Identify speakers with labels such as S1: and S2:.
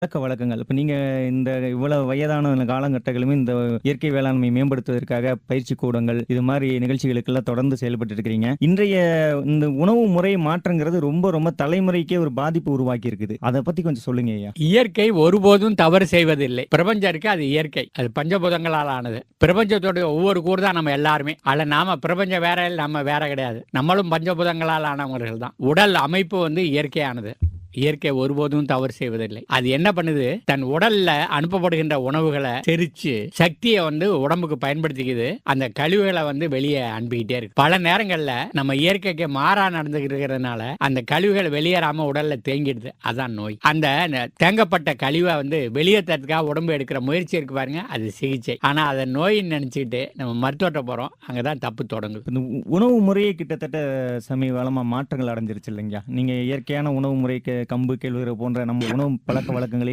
S1: பழக்கவழக்கங்கள். இப்ப நீங்க இந்த இவ்வளவு வயதான காலகட்டங்களுமே இந்த இயற்கை வேளாண்மை மேம்படுத்துவதற்காக பயிற்சி கூடங்கள், இது மாரி நிகழ்ச்சிகளுக்கெல்லாம் தொடர்ந்து செயல்பட்டு இருக்கிறீங்க. இன்றைய இந்த உணவு முறை மாற்றங்கிறது ரொம்ப ரொம்ப தலைமுறைக்கே ஒரு பாதிப்பு உருவாக்கி இருக்குது. அத பத்தி கொஞ்சம் சொல்லுங்கய்யா.
S2: இயற்கை ஒருபோதும் தவறு செய்வதில்லை. பிரபஞ்சம் இருக்கு, அது இயற்கை. அது பஞ்சபூதங்களால் ஆனது. பிரபஞ்சத்தோட ஒவ்வொரு கூறு தான் நம்ம எல்லாருமே. அதுல நாம பிரபஞ்சம் வேற, நம்ம வேற கிடையாது. நம்மளும் பஞ்சபூதங்களால் ஆனவர்கள் தான். உடல் அமைப்பு இயற்கையானது. இயற்கை ஒருபோதும் தவறு செய்வதில்லை. அது என்ன பண்ணுது, தன் உடல்ல அனுப்பப்படுகின்ற உணவுகளை செரிச்சு சக்தியை உடம்புக்கு பயன்படுத்திக்குது. அந்த கழிவுகளை வெளியே அனுப்பிக்கிட்டே இருக்கு. பல நேரங்கள்ல நம்ம இயற்கைக்கு மாறா நடந்துகிட்டு இருக்கிறதுனால அந்த கழிவுகள் வெளியேறாம உடல்ல தேங்கிடுது. அதான் நோய். அந்த தேங்கப்பட்ட கழிவை வெளியேற்றதுக்காக உடம்பு எடுக்கிற முயற்சி இருக்கு பாருங்க, அது சிகிச்சை. ஆனா அதை நோயின்னு நினைச்சுக்கிட்டு நம்ம மருத்துவத்தை போறோம். அங்கதான் தப்பு தொடங்குது.
S1: இந்த உணவு முறையே கிட்டத்தட்ட சமீப காலமா மாற்றங்கள் அடைஞ்சிருச்சு இல்லைங்கய்யா? நீங்க இயற்கையான உணவு முறைக்கு கம்பு, கேழ்வரகு போன்ற நம்ம உணவு பழக்கவழக்கங்களே